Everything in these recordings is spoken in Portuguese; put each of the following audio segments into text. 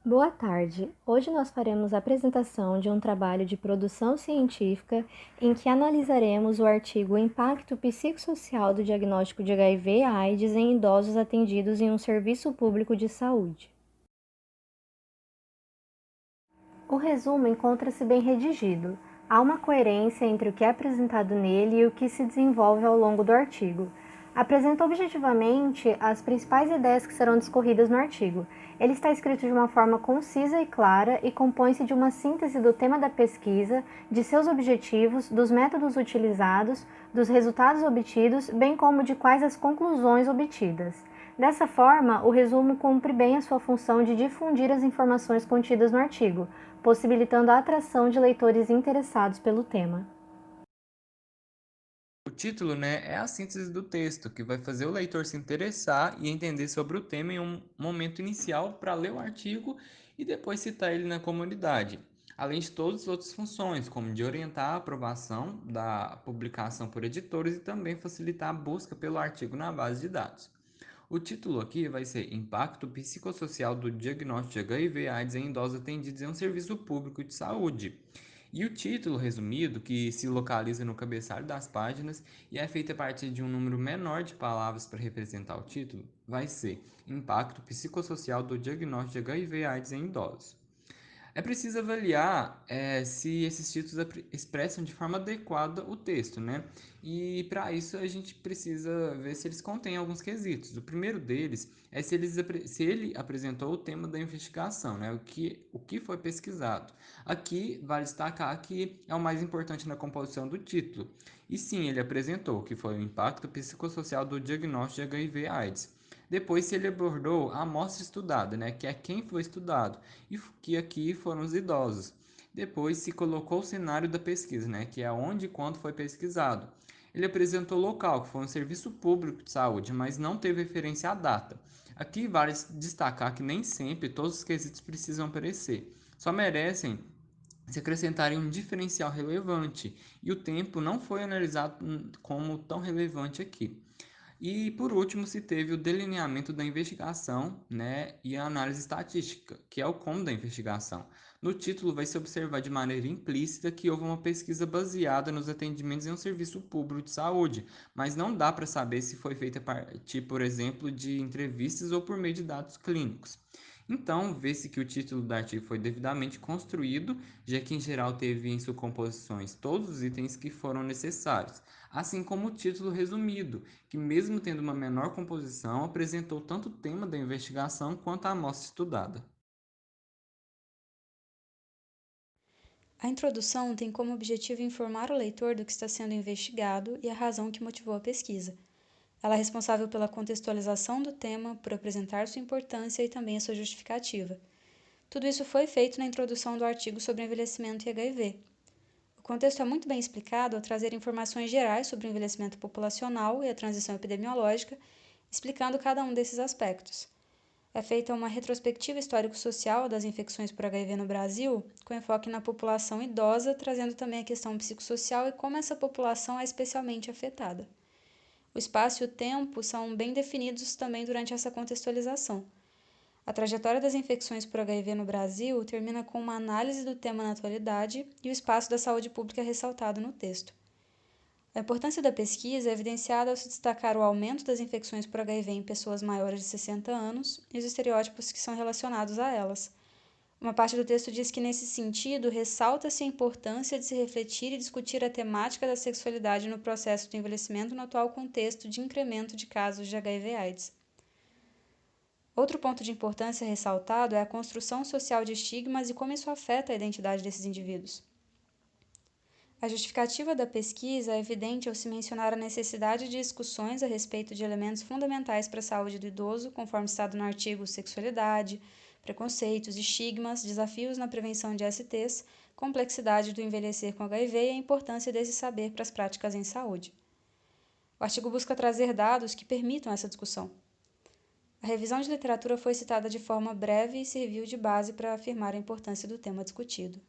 Boa tarde. Hoje nós faremos a apresentação de um trabalho de produção científica em que analisaremos o artigo Impacto psicossocial do diagnóstico de HIV/AIDS em idosos atendidos em um serviço público de saúde. O resumo encontra-se bem redigido. Há uma coerência entre o que é apresentado nele e o que se desenvolve ao longo do artigo. Apresenta objetivamente as principais ideias que serão discorridas no artigo. Ele está escrito de uma forma concisa e clara e compõe-se de uma síntese do tema da pesquisa, de seus objetivos, dos métodos utilizados, dos resultados obtidos, bem como de quais as conclusões obtidas. Dessa forma, o resumo cumpre bem a sua função de difundir as informações contidas no artigo, possibilitando a atração de leitores interessados pelo tema. O título, né, é a síntese do texto, que vai fazer o leitor se interessar e entender sobre o tema em um momento inicial para ler o artigo e depois citar ele na comunidade, além de todas as outras funções, como de orientar a aprovação da publicação por editores e também facilitar a busca pelo artigo na base de dados. O título aqui vai ser Impacto psicossocial do diagnóstico de HIV/AIDS em idosos atendidos em um serviço público de saúde. E o título resumido, que se localiza no cabeçalho das páginas e é feito a partir de um número menor de palavras para representar o título, vai ser Impacto psicossocial do diagnóstico de HIV/AIDS em idosos. É preciso avaliar se esses títulos expressam de forma adequada o texto, né? E para isso a gente precisa ver se eles contêm alguns quesitos. O primeiro deles é se ele apresentou o tema da investigação, né? O que foi pesquisado. Aqui vale destacar que é o mais importante na composição do título. E sim, ele apresentou, que foi o impacto psicossocial do diagnóstico de HIV/AIDS. Depois, se ele abordou a amostra estudada, né, que é quem foi estudado, e que aqui foram os idosos. Depois se colocou o cenário da pesquisa, né, que é onde e quando foi pesquisado. Ele apresentou o local, que foi um serviço público de saúde, mas não teve referência à data. Aqui vale destacar que nem sempre todos os quesitos precisam aparecer, só merecem se acrescentarem um diferencial relevante, e o tempo não foi analisado como tão relevante aqui. E por último, se teve o delineamento da investigação, né, e a análise estatística, que é o como da investigação. No título vai se observar de maneira implícita que houve uma pesquisa baseada nos atendimentos em um serviço público de saúde, mas não dá para saber se foi feita a partir, por exemplo, de entrevistas ou por meio de dados clínicos. Então, vê-se que o título do artigo foi devidamente construído, já que em geral teve em suas composições todos os itens que foram necessários, assim como o título resumido, que mesmo tendo uma menor composição, apresentou tanto o tema da investigação quanto a amostra estudada. A introdução tem como objetivo informar o leitor do que está sendo investigado e a razão que motivou a pesquisa. Ela é responsável pela contextualização do tema, por apresentar sua importância e também a sua justificativa. Tudo isso foi feito na introdução do artigo sobre envelhecimento e HIV. O contexto é muito bem explicado ao trazer informações gerais sobre o envelhecimento populacional e a transição epidemiológica, explicando cada um desses aspectos. É feita uma retrospectiva histórico-social das infecções por HIV no Brasil, com enfoque na população idosa, trazendo também a questão psicossocial e como essa população é especialmente afetada. O espaço e o tempo são bem definidos também durante essa contextualização. A trajetória das infecções por HIV no Brasil termina com uma análise do tema na atualidade e o espaço da saúde pública é ressaltado no texto. A importância da pesquisa é evidenciada ao se destacar o aumento das infecções por HIV em pessoas maiores de 60 anos e os estereótipos que são relacionados a elas. Uma parte do texto diz que, nesse sentido, ressalta-se a importância de se refletir e discutir a temática da sexualidade no processo do envelhecimento no atual contexto de incremento de casos de HIV/AIDS. Outro ponto de importância ressaltado é a construção social de estigmas e como isso afeta a identidade desses indivíduos. A justificativa da pesquisa é evidente ao se mencionar a necessidade de discussões a respeito de elementos fundamentais para a saúde do idoso, conforme citado no artigo Sexualidade, preconceitos, estigmas, desafios na prevenção de STs, complexidade do envelhecer com HIV e a importância desse saber para as práticas em saúde. O artigo busca trazer dados que permitam essa discussão. A revisão de literatura foi citada de forma breve e serviu de base para afirmar a importância do tema discutido.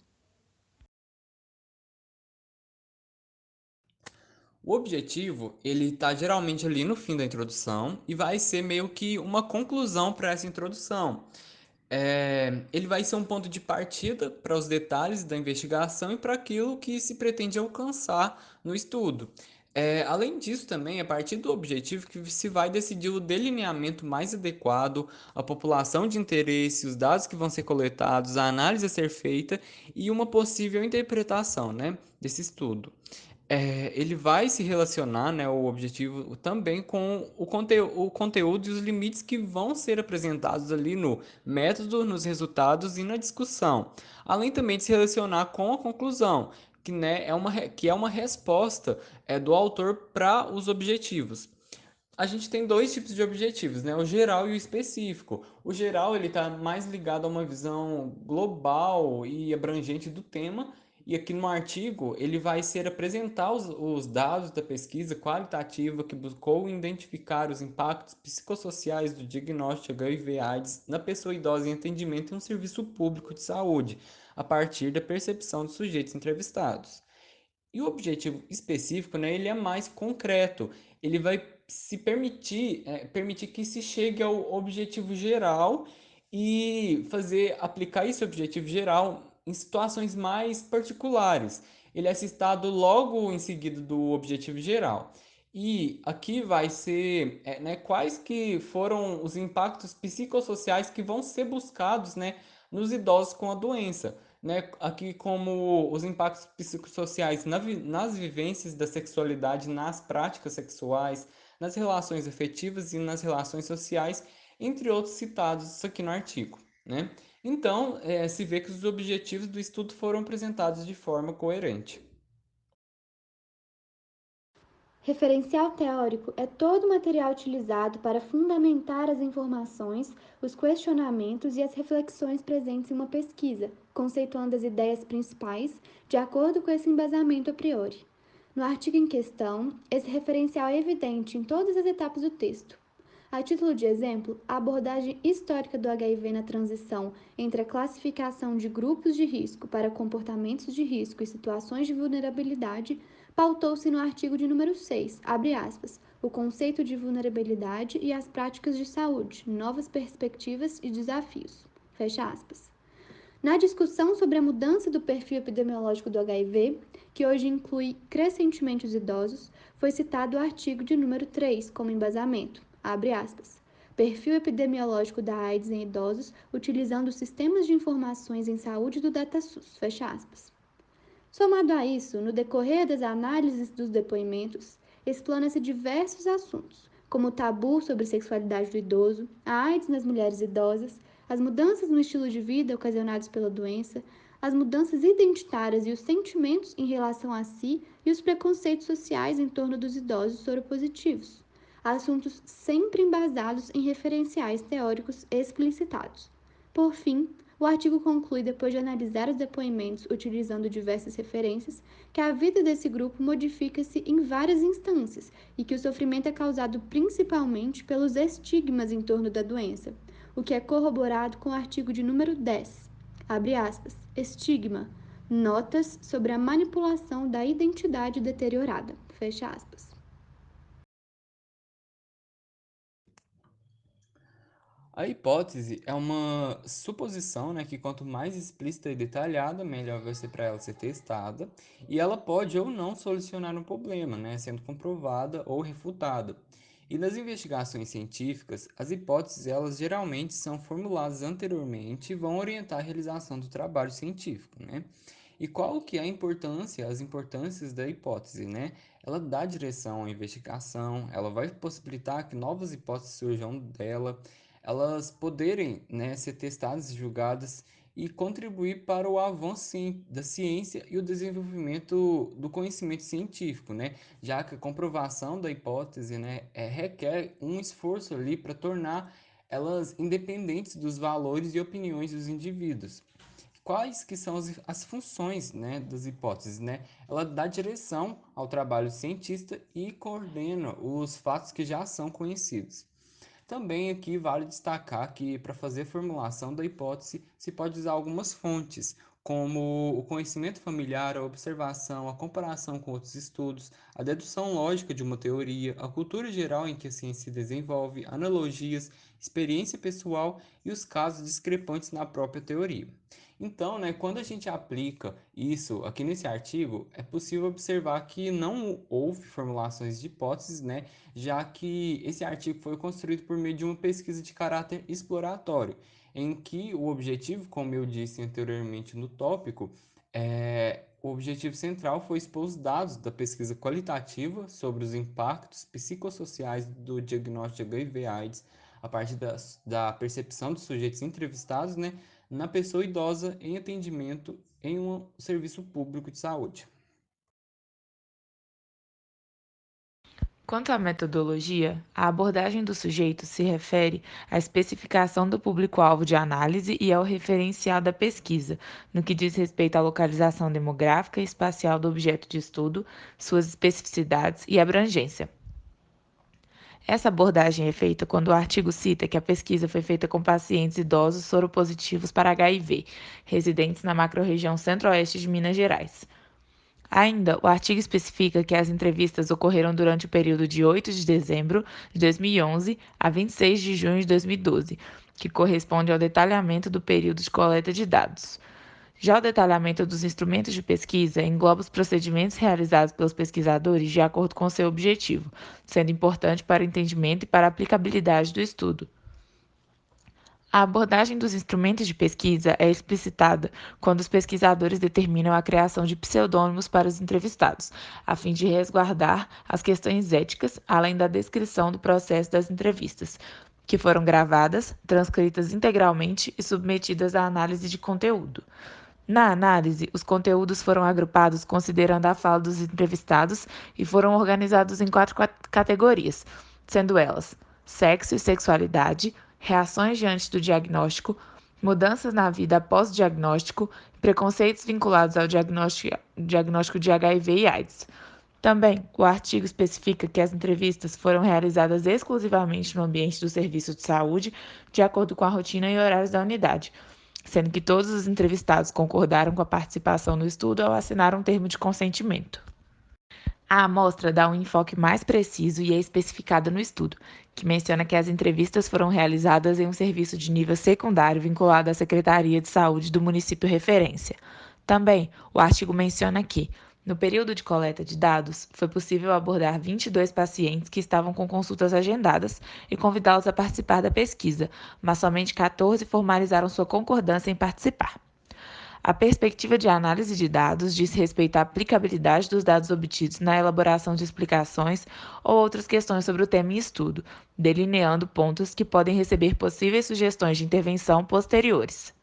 O objetivo, ele está geralmente ali no fim da introdução e vai ser meio que uma conclusão para essa introdução. Ele vai ser um ponto de partida para os detalhes da investigação e para aquilo que se pretende alcançar no estudo. Além disso, também, a partir do objetivo que se vai decidir o delineamento mais adequado, a população de interesse, os dados que vão ser coletados, a análise a ser feita e uma possível interpretação, né, desse estudo. Ele vai se relacionar, né, o objetivo também com o conteúdo e os limites que vão ser apresentados ali no método, nos resultados e na discussão. Além também de se relacionar com a conclusão, que, né, que é uma resposta do autor para os objetivos. A gente tem dois tipos de objetivos, né? O geral e o específico. O geral ele está mais ligado a uma visão global e abrangente do tema. E aqui no artigo ele vai ser apresentar os dados da pesquisa qualitativa que buscou identificar os impactos psicossociais do diagnóstico HIV/AIDS na pessoa idosa em atendimento em um serviço público de saúde, a partir da percepção dos sujeitos entrevistados. E o objetivo específico, né, ele é mais concreto. Ele vai se permitir que se chegue ao objetivo geral e aplicar esse objetivo geral em situações mais particulares. Ele é citado logo em seguida do objetivo geral. E aqui vai ser, né, quais que foram os impactos psicossociais que vão ser buscados, né, nos idosos com a doença, né, aqui como os impactos psicossociais nas vivências da sexualidade, nas práticas sexuais, nas relações afetivas e nas relações sociais, entre outros citados aqui no artigo, né? Então, se vê que os objetivos do estudo foram apresentados de forma coerente. Referencial teórico é todo material utilizado para fundamentar as informações, os questionamentos e as reflexões presentes em uma pesquisa, conceituando as ideias principais de acordo com esse embasamento a priori. No artigo em questão, esse referencial é evidente em todas as etapas do texto. A título de exemplo, a abordagem histórica do HIV na transição entre a classificação de grupos de risco para comportamentos de risco e situações de vulnerabilidade pautou-se no artigo de número 6, abre aspas, o conceito de vulnerabilidade e as práticas de saúde, novas perspectivas e desafios, fecha aspas. Na discussão sobre a mudança do perfil epidemiológico do HIV, que hoje inclui crescentemente os idosos, foi citado o artigo de número 3 como embasamento, abre aspas, perfil epidemiológico da AIDS em idosos utilizando sistemas de informações em saúde do DataSUS, fecha aspas. Somado a isso, no decorrer das análises dos depoimentos, explana-se diversos assuntos, como o tabu sobre sexualidade do idoso, a AIDS nas mulheres idosas, as mudanças no estilo de vida ocasionadas pela doença, as mudanças identitárias e os sentimentos em relação a si e os preconceitos sociais em torno dos idosos soropositivos, assuntos sempre embasados em referenciais teóricos explicitados. Por fim, o artigo conclui, depois de analisar os depoimentos utilizando diversas referências, que a vida desse grupo modifica-se em várias instâncias e que o sofrimento é causado principalmente pelos estigmas em torno da doença, o que é corroborado com o artigo de número 10. Abre aspas. Estigma. Notas sobre a manipulação da identidade deteriorada. Fecha aspas. A hipótese é uma suposição, né, que quanto mais explícita e detalhada, melhor vai ser para ela ser testada, e ela pode ou não solucionar um problema, né, sendo comprovada ou refutada. E nas investigações científicas, as hipóteses elas geralmente são formuladas anteriormente e vão orientar a realização do trabalho científico, né? E qual que é a importância, as importâncias da hipótese, né? Ela dá direção à investigação, ela vai possibilitar que novas hipóteses surjam dela, elas poderem, né, ser testadas e julgadas e contribuir para o avanço da ciência e o desenvolvimento do conhecimento científico, né? Já que a comprovação da hipótese, né, requer um esforço ali para tornar elas independentes dos valores e opiniões dos indivíduos. Quais que são as funções, né, das hipóteses, né? Ela dá direção ao trabalho cientista e coordena os fatos que já são conhecidos. Também aqui vale destacar que para fazer a formulação da hipótese se pode usar algumas fontes, como o conhecimento familiar, a observação, a comparação com outros estudos, a dedução lógica de uma teoria, a cultura geral em que a ciência se desenvolve, analogias, experiência pessoal e os casos discrepantes na própria teoria. Então, né, quando a gente aplica isso aqui nesse artigo, é possível observar que não houve formulações de hipóteses, né, já que esse artigo foi construído por meio de uma pesquisa de caráter exploratório, em que o objetivo, como eu disse anteriormente no tópico, o objetivo central foi expor os dados da pesquisa qualitativa sobre os impactos psicossociais do diagnóstico de HIV/AIDS a partir da percepção dos sujeitos entrevistados, né, na pessoa idosa em atendimento em um serviço público de saúde. Quanto à metodologia, a abordagem do sujeito se refere à especificação do público-alvo de análise e ao referencial da pesquisa, no que diz respeito à localização demográfica e espacial do objeto de estudo, suas especificidades e abrangência. Essa abordagem é feita quando o artigo cita que a pesquisa foi feita com pacientes idosos soropositivos para HIV, residentes na macro-região centro-oeste de Minas Gerais. Ainda, o artigo especifica que as entrevistas ocorreram durante o período de 8 de dezembro de 2011 a 26 de junho de 2012, que corresponde ao detalhamento do período de coleta de dados. Já o detalhamento dos instrumentos de pesquisa engloba os procedimentos realizados pelos pesquisadores de acordo com seu objetivo, sendo importante para o entendimento e para a aplicabilidade do estudo. A abordagem dos instrumentos de pesquisa é explicitada quando os pesquisadores determinam a criação de pseudônimos para os entrevistados, a fim de resguardar as questões éticas, além da descrição do processo das entrevistas, que foram gravadas, transcritas integralmente e submetidas à análise de conteúdo. Na análise, os conteúdos foram agrupados considerando a fala dos entrevistados e foram organizados em 4 categorias, sendo elas sexo e sexualidade, reações diante do diagnóstico, mudanças na vida após o diagnóstico, preconceitos vinculados ao diagnóstico de HIV e AIDS. Também, o artigo especifica que as entrevistas foram realizadas exclusivamente no ambiente do serviço de saúde, de acordo com a rotina e horários da unidade, sendo que todos os entrevistados concordaram com a participação no estudo ao assinar um termo de consentimento. A amostra dá um enfoque mais preciso e é especificada no estudo, que menciona que as entrevistas foram realizadas em um serviço de nível secundário vinculado à Secretaria de Saúde do município referência. Também, o artigo menciona que, no período de coleta de dados, foi possível abordar 22 pacientes que estavam com consultas agendadas e convidá-los a participar da pesquisa, mas somente 14 formalizaram sua concordância em participar. A perspectiva de análise de dados diz respeito à aplicabilidade dos dados obtidos na elaboração de explicações ou outras questões sobre o tema em estudo, delineando pontos que podem receber possíveis sugestões de intervenção posteriores.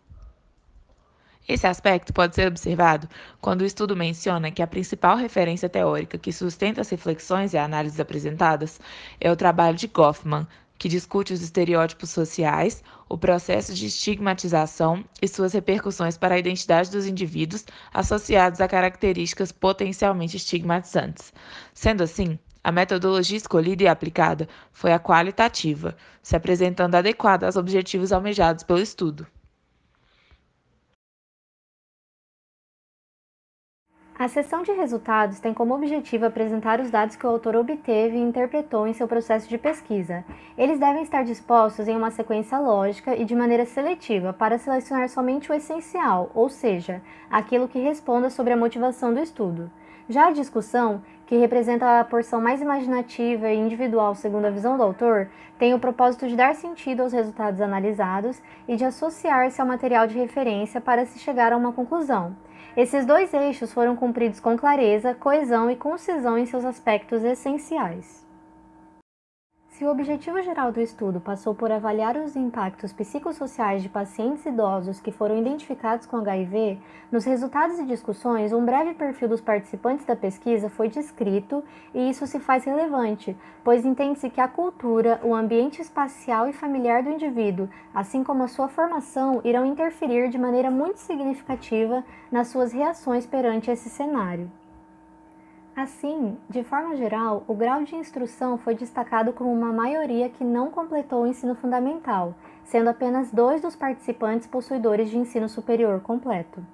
Esse aspecto pode ser observado quando o estudo menciona que a principal referência teórica que sustenta as reflexões e análises apresentadas é o trabalho de Goffman, que discute os estereótipos sociais, o processo de estigmatização e suas repercussões para a identidade dos indivíduos associados a características potencialmente estigmatizantes. Sendo assim, a metodologia escolhida e aplicada foi a qualitativa, se apresentando adequada aos objetivos almejados pelo estudo. A seção de resultados tem como objetivo apresentar os dados que o autor obteve e interpretou em seu processo de pesquisa. Eles devem estar dispostos em uma sequência lógica e de maneira seletiva para selecionar somente o essencial, ou seja, aquilo que responda sobre a motivação do estudo. Já a discussão, que representa a porção mais imaginativa e individual segundo a visão do autor, tem o propósito de dar sentido aos resultados analisados e de associar-se ao material de referência para se chegar a uma conclusão. Esses dois eixos foram cumpridos com clareza, coesão e concisão em seus aspectos essenciais. Se o objetivo geral do estudo passou por avaliar os impactos psicossociais de pacientes idosos que foram identificados com HIV, nos resultados e discussões, um breve perfil dos participantes da pesquisa foi descrito e isso se faz relevante, pois entende-se que a cultura, o ambiente espacial e familiar do indivíduo, assim como a sua formação, irão interferir de maneira muito significativa nas suas reações perante esse cenário. Assim, de forma geral, o grau de instrução foi destacado como uma maioria que não completou o ensino fundamental, sendo apenas 2 dos participantes possuidores de ensino superior completo.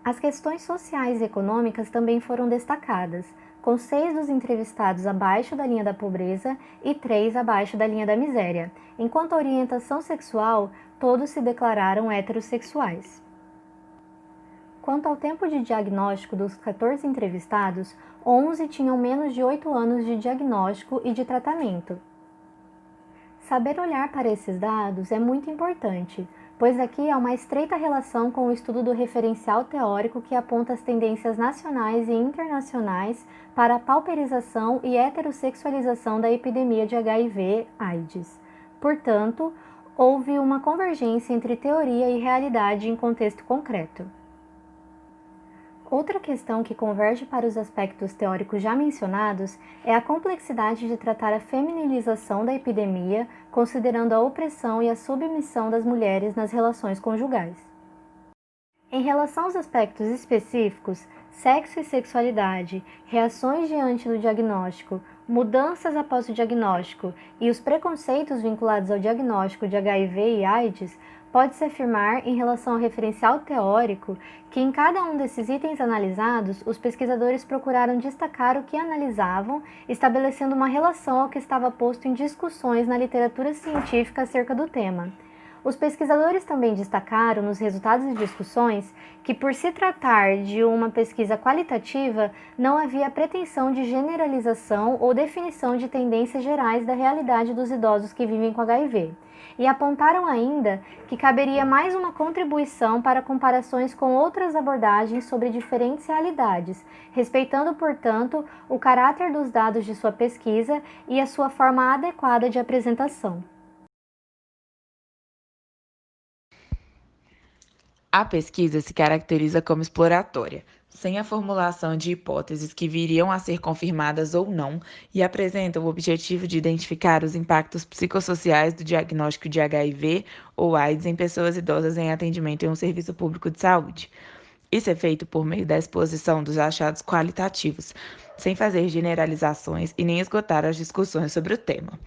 As questões sociais e econômicas também foram destacadas, com 6 dos entrevistados abaixo da linha da pobreza e 3 abaixo da linha da miséria, enquanto a orientação sexual, todos se declararam heterossexuais. Quanto ao tempo de diagnóstico dos 14 entrevistados, 11 tinham menos de 8 anos de diagnóstico e de tratamento. Saber olhar para esses dados é muito importante, pois aqui há uma estreita relação com o estudo do referencial teórico que aponta as tendências nacionais e internacionais para a pauperização e heterossexualização da epidemia de HIV/AIDS. Portanto, houve uma convergência entre teoria e realidade em contexto concreto. Outra questão que converge para os aspectos teóricos já mencionados é a complexidade de tratar a feminilização da epidemia, considerando a opressão e a submissão das mulheres nas relações conjugais. Em relação aos aspectos específicos, sexo e sexualidade, reações diante do diagnóstico, mudanças após o diagnóstico e os preconceitos vinculados ao diagnóstico de HIV e AIDS, pode-se afirmar, em relação ao referencial teórico, que em cada um desses itens analisados, os pesquisadores procuraram destacar o que analisavam, estabelecendo uma relação ao que estava posto em discussões na literatura científica acerca do tema. Os pesquisadores também destacaram, nos resultados de discussões, que por se tratar de uma pesquisa qualitativa, não havia pretensão de generalização ou definição de tendências gerais da realidade dos idosos que vivem com HIV. E apontaram ainda que caberia mais uma contribuição para comparações com outras abordagens sobre diferentes realidades, respeitando, portanto, o caráter dos dados de sua pesquisa e a sua forma adequada de apresentação. A pesquisa se caracteriza como exploratória, sem a formulação de hipóteses que viriam a ser confirmadas ou não, e apresenta o objetivo de identificar os impactos psicossociais do diagnóstico de HIV ou AIDS em pessoas idosas em atendimento em um serviço público de saúde. Isso é feito por meio da exposição dos achados qualitativos, sem fazer generalizações e nem esgotar as discussões sobre o tema.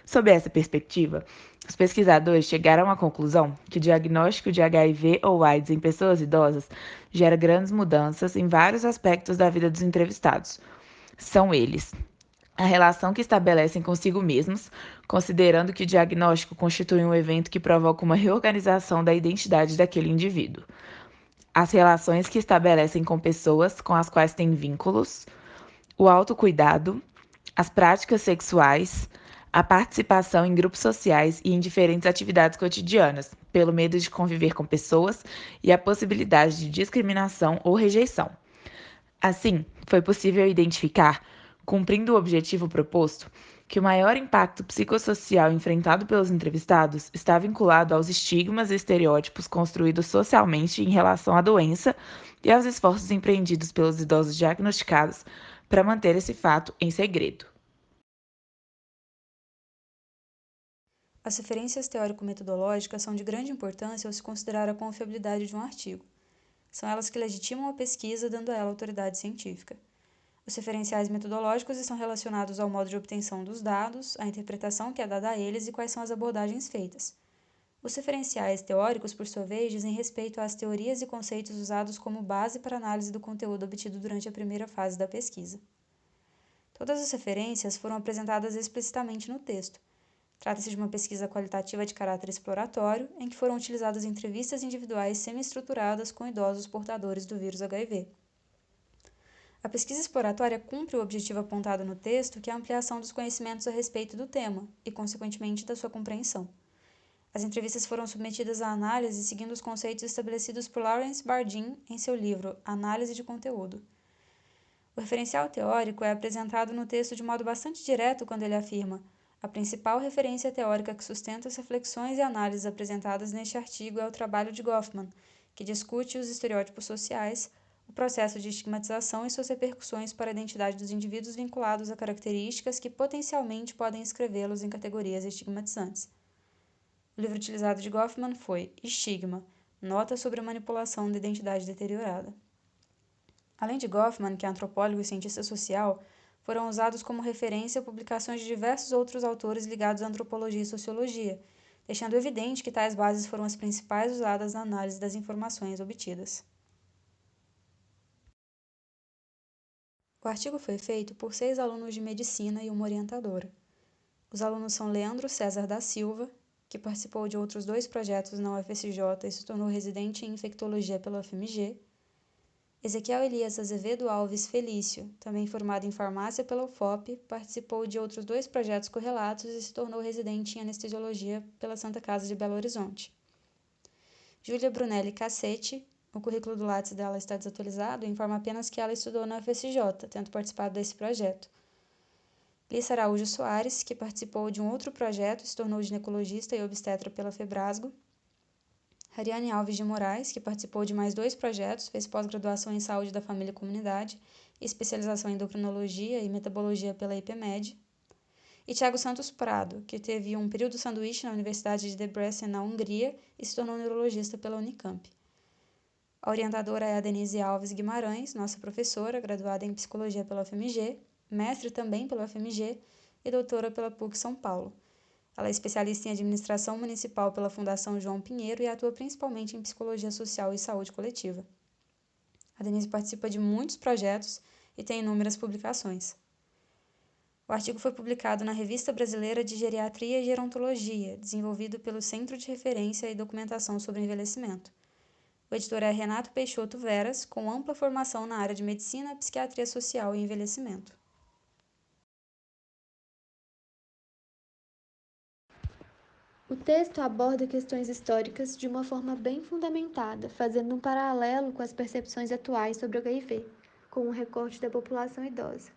Sob essa perspectiva, os pesquisadores chegaram à conclusão que o diagnóstico de HIV ou AIDS em pessoas idosas gera grandes mudanças em vários aspectos da vida dos entrevistados. São eles: a relação que estabelecem consigo mesmos, considerando que o diagnóstico constitui um evento que provoca uma reorganização da identidade daquele indivíduo; as relações que estabelecem com pessoas com as quais têm vínculos; o autocuidado; as práticas sexuais; a participação em grupos sociais e em diferentes atividades cotidianas, pelo medo de conviver com pessoas e a possibilidade de discriminação ou rejeição. Assim, foi possível identificar, cumprindo o objetivo proposto, que o maior impacto psicossocial enfrentado pelos entrevistados está vinculado aos estigmas e estereótipos construídos socialmente em relação à doença e aos esforços empreendidos pelos idosos diagnosticados para manter esse fato em segredo. As referências teórico-metodológicas são de grande importância ao se considerar a confiabilidade de um artigo. São elas que legitimam a pesquisa, dando a ela autoridade científica. Os referenciais metodológicos estão relacionados ao modo de obtenção dos dados, à interpretação que é dada a eles e quais são as abordagens feitas. Os referenciais teóricos, por sua vez, dizem respeito às teorias e conceitos usados como base para análise do conteúdo obtido durante a primeira fase da pesquisa. Todas as referências foram apresentadas explicitamente no texto. Trata-se de uma pesquisa qualitativa de caráter exploratório, em que foram utilizadas entrevistas individuais semi-estruturadas com idosos portadores do vírus HIV. A pesquisa exploratória cumpre o objetivo apontado no texto, que é a ampliação dos conhecimentos a respeito do tema e, consequentemente, da sua compreensão. As entrevistas foram submetidas à análise seguindo os conceitos estabelecidos por Lawrence Bardeen em seu livro Análise de Conteúdo. O referencial teórico é apresentado no texto de modo bastante direto quando ele afirma: a principal referência teórica que sustenta as reflexões e análises apresentadas neste artigo é o trabalho de Goffman, que discute os estereótipos sociais, o processo de estigmatização e suas repercussões para a identidade dos indivíduos vinculados a características que potencialmente podem inscrevê-los em categorias estigmatizantes. O livro utilizado de Goffman foi Estigma, Nota sobre a Manipulação da Identidade Deteriorada. Além de Goffman, que é antropólogo e cientista social, foram usados como referência publicações de diversos outros autores ligados à antropologia e sociologia, deixando evidente que tais bases foram as principais usadas na análise das informações obtidas. O artigo foi feito por 6 alunos de medicina e uma orientadora. Os alunos são Leandro César da Silva, que participou de outros 2 projetos na UFSJ e se tornou residente em infectologia pela UFMG, Ezequiel Elias Azevedo Alves Felício, também formado em farmácia pela UFOP, participou de outros 2 projetos correlatos e se tornou residente em anestesiologia pela Santa Casa de Belo Horizonte. Júlia Brunelli Cacete, o currículo do Lattes dela está desatualizado e informa apenas que ela estudou na UFSJ, tendo participado desse projeto. Lissa Araújo Soares, que participou de um outro projeto e se tornou ginecologista e obstetra pela Febrasgo. Hariane Alves de Moraes, que participou de mais 2 projetos, fez pós-graduação em Saúde da Família e Comunidade, especialização em Endocrinologia e Metabologia pela IPMED. E Tiago Santos Prado, que teve um período sanduíche na Universidade de Debrecen, na Hungria, e se tornou neurologista pela Unicamp. A orientadora é a Denise Alves Guimarães, nossa professora, graduada em Psicologia pela UFMG, mestre também pela UFMG e doutora pela PUC São Paulo. Ela é especialista em administração municipal pela Fundação João Pinheiro e atua principalmente em psicologia social e saúde coletiva. A Denise participa de muitos projetos e tem inúmeras publicações. O artigo foi publicado na Revista Brasileira de Geriatria e Gerontologia, desenvolvido pelo Centro de Referência e Documentação sobre Envelhecimento. O editor é Renato Peixoto Veras, com ampla formação na área de medicina, psiquiatria social e envelhecimento. O texto aborda questões históricas de uma forma bem fundamentada, fazendo um paralelo com as percepções atuais sobre o HIV, com o recorte da população idosa.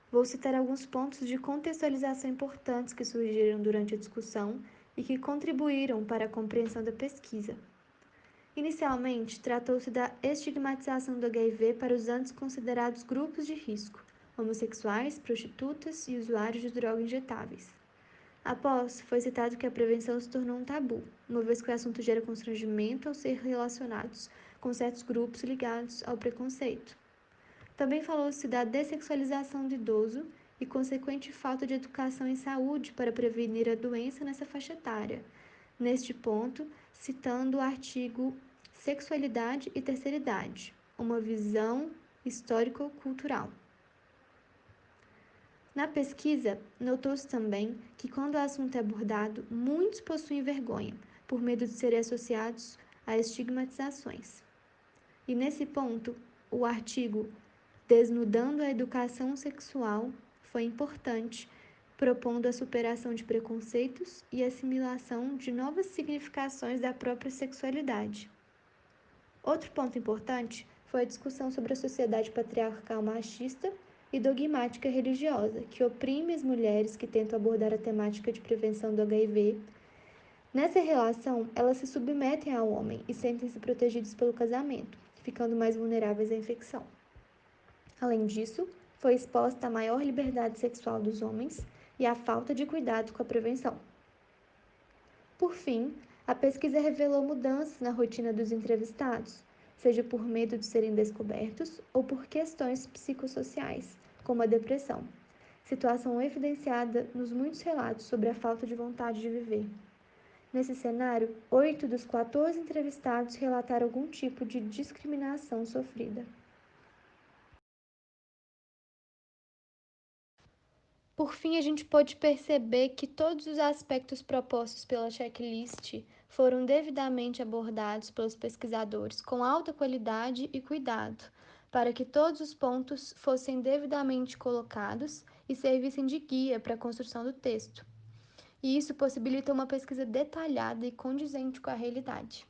Vou citar alguns pontos de contextualização importantes que surgiram durante a discussão e que contribuíram para a compreensão da pesquisa. Inicialmente, tratou-se da estigmatização do HIV para os antes considerados grupos de risco, homossexuais, prostitutas e usuários de drogas injetáveis. Após, foi citado que a prevenção se tornou um tabu, uma vez que o assunto gera constrangimento ao ser relacionados com certos grupos ligados ao preconceito. Também falou-se da dessexualização do idoso e consequente falta de educação em saúde para prevenir a doença nessa faixa etária. Neste ponto, citando o artigo Sexualidade e Terceira Idade, uma visão histórico-cultural. Na pesquisa, notou-se também que quando o assunto é abordado, muitos possuem vergonha, por medo de serem associados a estigmatizações. E nesse ponto, o artigo Desnudando a Educação Sexual foi importante, propondo a superação de preconceitos e assimilação de novas significações da própria sexualidade. Outro ponto importante foi a discussão sobre a sociedade patriarcal machista e dogmática religiosa, que oprime as mulheres que tentam abordar a temática de prevenção do HIV. Nessa relação, elas se submetem ao homem e sentem-se protegidas pelo casamento, ficando mais vulneráveis à infecção. Além disso, foi exposta a maior liberdade sexual dos homens e a falta de cuidado com a prevenção. Por fim, a pesquisa revelou mudanças na rotina dos entrevistados, seja por medo de serem descobertos ou por questões psicossociais, como a depressão, situação evidenciada nos muitos relatos sobre a falta de vontade de viver. Nesse cenário, 8 dos 14 entrevistados relataram algum tipo de discriminação sofrida. Por fim, a gente pôde perceber que todos os aspectos propostos pela checklist foram devidamente abordados pelos pesquisadores com alta qualidade e cuidado, para que todos os pontos fossem devidamente colocados e servissem de guia para a construção do texto. E isso possibilita uma pesquisa detalhada e condizente com a realidade.